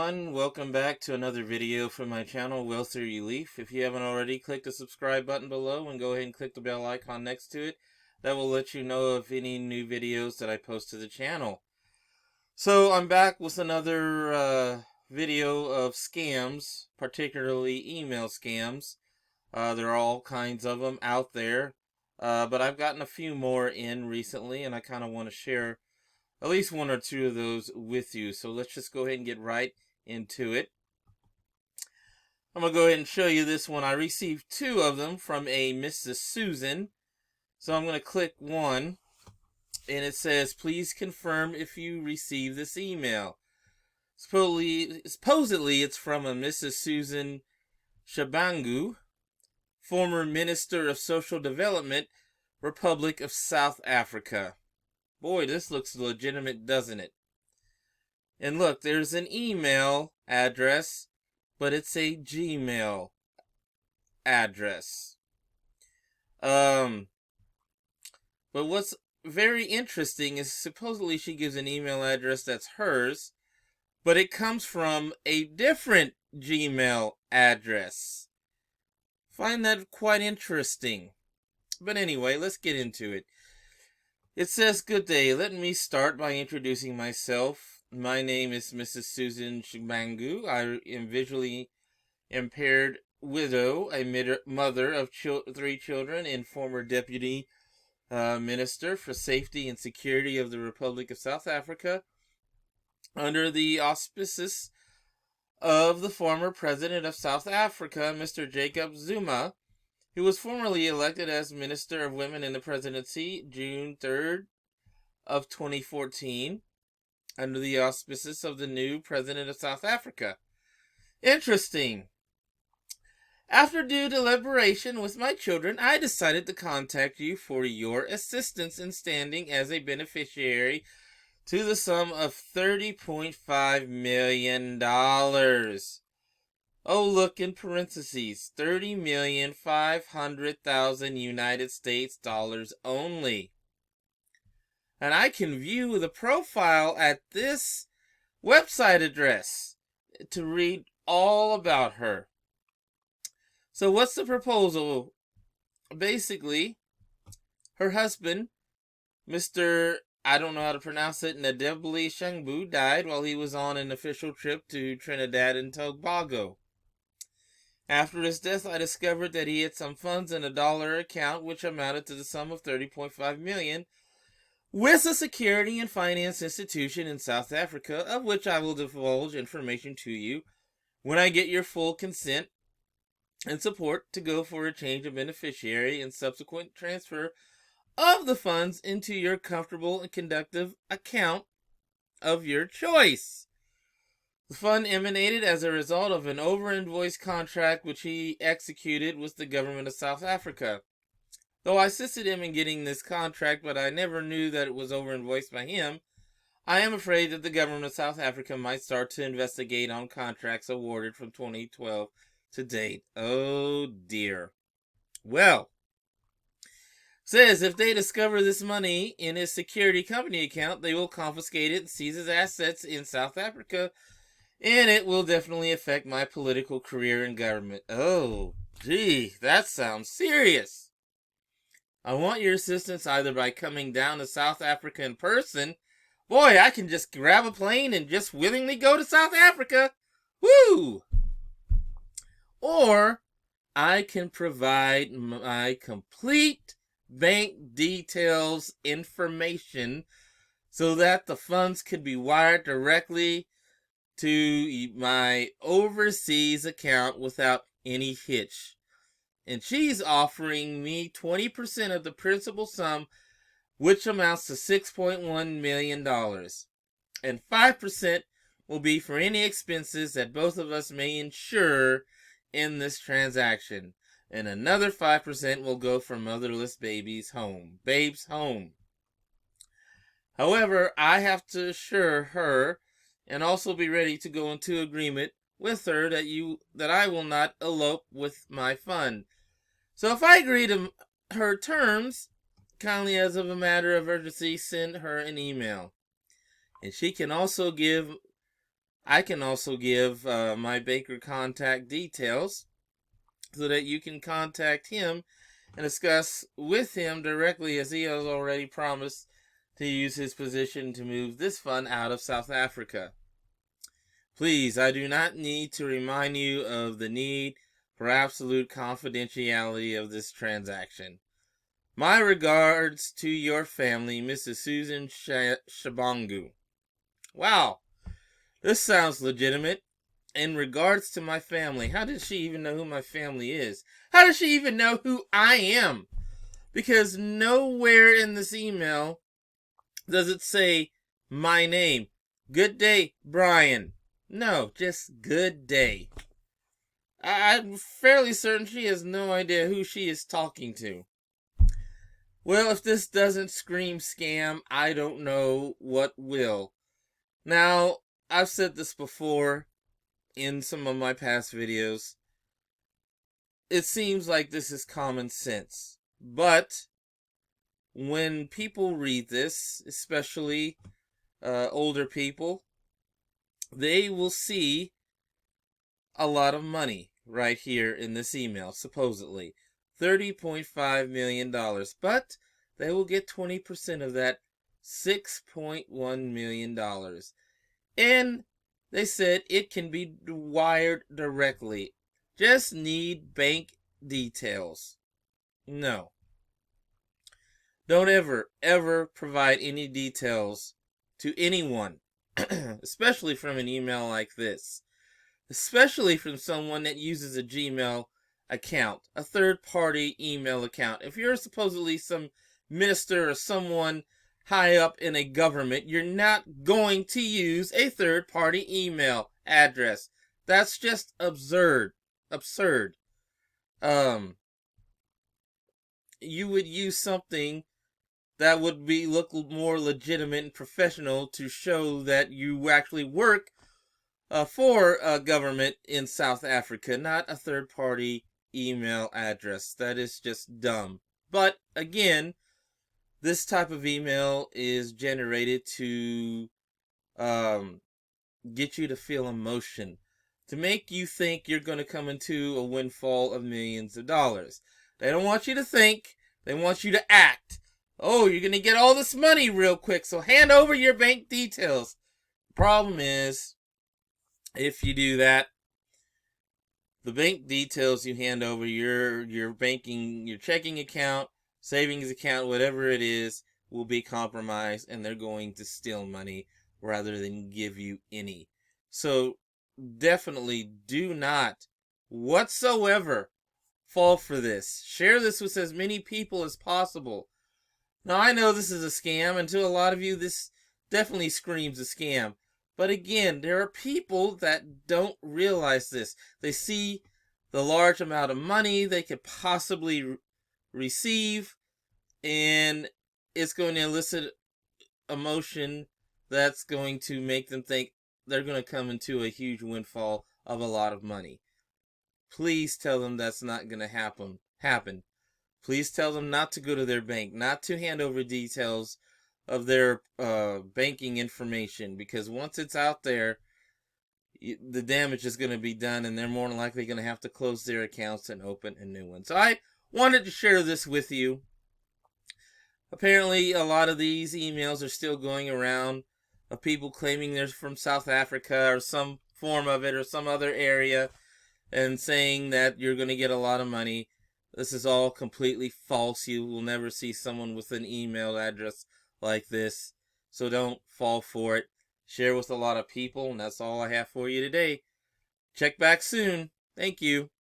everyone, welcome back to another video from my channel, Wealthy Relief. If you haven't already, click the subscribe button below and go ahead and click the bell icon next to it. That will let you know of any new videos that I post to the channel. So I'm back with another video of scams, particularly email scams. There are all kinds of them out there, but I've gotten a few more in recently, and I kind of want to share at least one or two of those with you. So let's just go ahead and get right into it. I'm going to go ahead and show you this one. I received two of them from a Mrs. Susan. So I'm going to click one, and it says, please confirm if you receive this email. Supposedly it's from a Mrs. Susan Shabangu, former Minister of Social Development, Republic of South Africa. Boy, this looks legitimate, doesn't it? And look, there's an email address, but it's a Gmail address. But what's very interesting is supposedly she gives an email address that's hers, but it comes from a different Gmail address. Find that quite interesting. But anyway, let's get into it. It says, good day. Let me start by introducing myself. My name is Mrs. Susan Shibangu. I am visually impaired widow, a mother of 3 children, and former Deputy Minister for Safety and Security of the Republic of South Africa, under the auspices of the former President of South Africa, Mr. Jacob Zuma, who was formerly elected as Minister of Women in the Presidency June 3rd of 2014, under the auspices of the new President of South Africa. Interesting. After due deliberation with my children, I decided to contact you for your assistance in standing as a beneficiary to the sum of $30.5 million. Oh, look, in parentheses, 30,500,000 United States dollars only. And I can view the profile at this website address to read all about her. So what's the proposal? Basically, her husband, Mr. I don't know how to pronounce it, Ndebele Shangbu, died while he was on an official trip to Trinidad and Tobago. After his death, I discovered that he had some funds in a dollar account which amounted to the sum of $30.5 million with a security and finance institution in South Africa, of which I will divulge information to you when I get your full consent and support to go for a change of beneficiary and subsequent transfer of the funds into your comfortable and conductive account of your choice. The fund emanated as a result of an over-invoiced contract which he executed with the government of South Africa. Though I assisted him in getting this contract, but I never knew that it was over-invoiced by him, I am afraid that the government of South Africa might start to investigate on contracts awarded from 2012 to date. Oh dear. Well, says if they discover this money in his security company account, they will confiscate it and seize his assets in South Africa, and it will definitely affect my political career in government. Oh, gee, that sounds serious. I want your assistance either by coming down to South Africa in person. Boy, I can just grab a plane and just willingly go to South Africa. Woo! Or I can provide my complete bank details information so that the funds could be wired directly to my overseas account without any hitch. And she's offering me 20% of the principal sum, which amounts to $6.1 million. And 5% will be for any expenses that both of us may incur in this transaction. And another 5% will go for motherless babes home. However, I have to assure her and also be ready to go into agreement with her that I will not elope with my fund. So if I agree to her terms, kindly as of a matter of urgency, send her an email. And she can also give I can also give my banker contact details so that you can contact him and discuss with him directly, as he has already promised to use his position to move this fund out of South Africa. Please, I do not need to remind you of the need for absolute confidentiality of this transaction. My regards to your family, Mrs. Susan Shabangu. Wow, this sounds legitimate. In regards to my family, how does she even know who my family is? How does she even know who I am? Because nowhere in this email does it say my name. Good day, Brian. No, just good day. I'm fairly certain she has no idea who she is talking to. Well, if this doesn't scream scam, I don't know what will. Now, I've said this before in some of my past videos. It seems like this is common sense. But when people read this, especially older people, they will see a lot of money right here in this email, supposedly. $30.5 million. But they will get 20% of that, $6.1 million. And they said it can be wired directly. Just need bank details. No. Don't ever provide any details to anyone, especially from an email like this. Especially from someone that uses a Gmail account, a third-party email account. If you're supposedly some minister or someone high up in a government, you're not going to use a third-party email address. That's just absurd. You would use something that would look more legitimate and professional to show that you actually work for a government in South Africa, not a third-party email address. That is just dumb. But again, this type of email is generated to get you to feel emotion, to make you think you're going to come into a windfall of millions of dollars. They don't want you to think. They want you to act. Oh, you're going to get all this money real quick, so hand over your bank details. The problem is, if you do that, the bank details you hand over, your banking, your checking account, savings account, whatever it is, will be compromised, and they're going to steal money rather than give you any. So definitely do not whatsoever fall for this. Share this with as many people as possible. Now, I know this is a scam, and to a lot of you, this definitely screams a scam. But again, there are people that don't realize this. They see the large amount of money they could possibly receive, and it's going to elicit emotion that's going to make them think they're going to come into a huge windfall of a lot of money. Please tell them that's not going to happen. Please tell them not to go to their bank, not to hand over details of their banking information, because once it's out there, the damage is going to be done, and they're more than likely going to have to close their accounts and open a new one. So I wanted to share this with you. Apparently, a lot of these emails are still going around of people claiming they're from South Africa or some form of it or some other area and saying that you're going to get a lot of money. This is all completely false. You will never see someone with an email address like this. So don't fall for it. Share with a lot of people, and that's all I have for you today. Check back soon. Thank you.